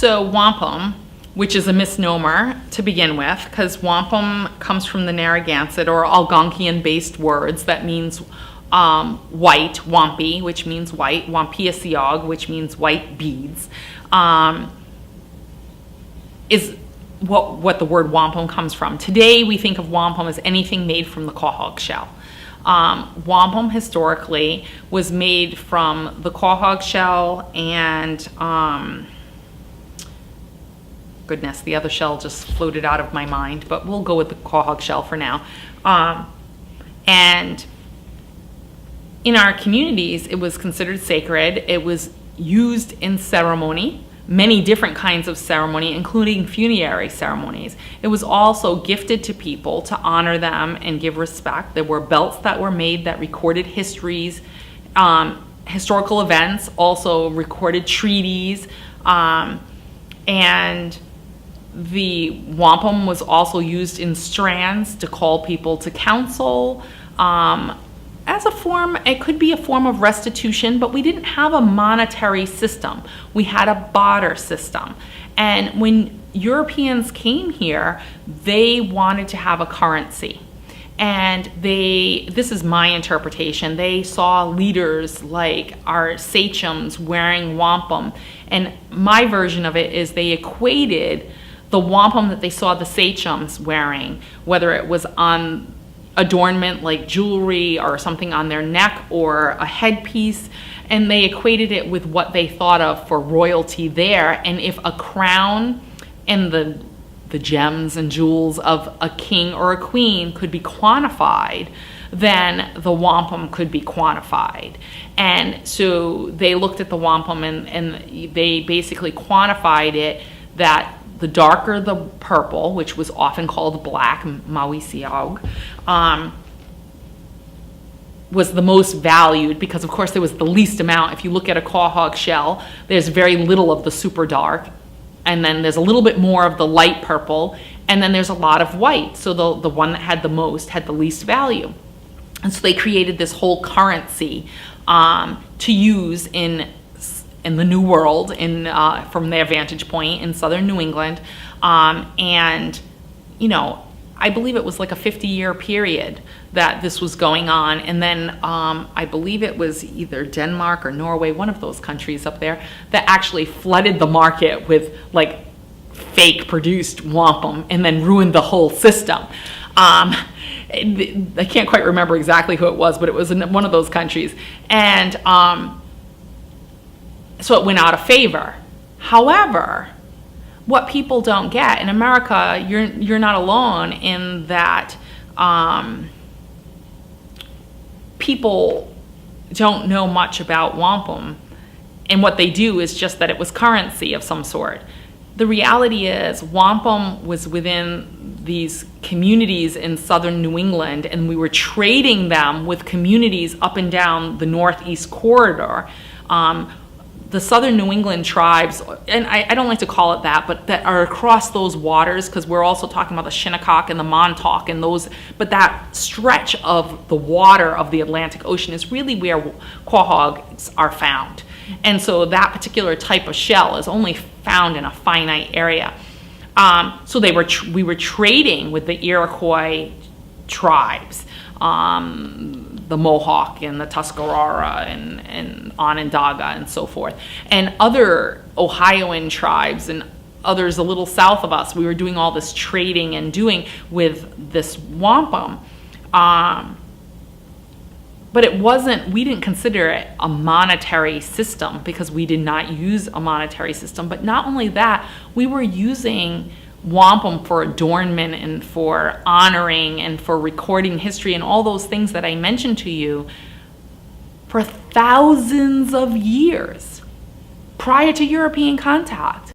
So wampum, which is a misnomer to begin with, because wampum comes from the Narragansett or Algonquian-based words that means white, wampi, which means white, wampiasiog, which means white beads, is what the word wampum comes from. Today, we think of wampum as anything made from the quahog shell. Wampum historically was made from the quahog shell and goodness, the other shell just floated out of my mind, but we'll go with the quahog shell for now. And in our communities, it was considered sacred. It was used in ceremony, many different kinds of ceremony, including funerary ceremonies. It was also gifted to people to honor them and give respect. There were belts that were made that recorded histories, historical events, also recorded treaties, and the wampum was also used in strands to call people to council. As a form, it could be a form of restitution, but we didn't have a monetary system. We had a barter system. And when Europeans came here, they wanted to have a currency. And this is my interpretation, they saw leaders like our sachems wearing wampum. And my version of it is they equated the wampum that they saw the sachems wearing, whether it was on adornment like jewelry or something on their neck or a headpiece, and they equated it with what they thought of for royalty there. And if a crown and the gems and jewels of a king or a queen could be quantified, then the wampum could be quantified. And so they looked at the wampum and they basically quantified it that the darker the purple, which was often called black, mawisiog, was the most valued because, of course, there was the least amount. If you look at a quahog shell, there's very little of the super dark, and then there's a little bit more of the light purple, and then there's a lot of white. So the one that had the most had the least value. And so they created this whole currency to use in the New World, from their vantage point in southern New England. And, I believe it was like a 50-year period that this was going on. And then I believe it was either Denmark or Norway, one of those countries up there, that actually flooded the market with like fake produced wampum and then ruined the whole system. I can't quite remember exactly who it was, but it was in one of those countries. And so it went out of favor. However, what people don't get in America, you're not alone in that people don't know much about wampum, and what they do is just that it was currency of some sort. The reality is wampum was within these communities in southern New England, and we were trading them with communities up and down the northeast corridor. The southern New England tribes, and I don't like to call it that, but that are across those waters, because we're also talking about the Shinnecock and the Montauk and those, but that stretch of the water of the Atlantic Ocean is really where quahogs are found. And so that particular type of shell is only found in a finite area. So we were trading with the Iroquois tribes, the Mohawk and the Tuscarora and Onondaga and so forth, and other Ohioan tribes and others a little south of us. We were doing all this trading and doing with this wampum, but we didn't consider it a monetary system because we did not use a monetary system. But not only that, we were using wampum for adornment and for honoring and for recording history and all those things that I mentioned to you for thousands of years prior to European contact.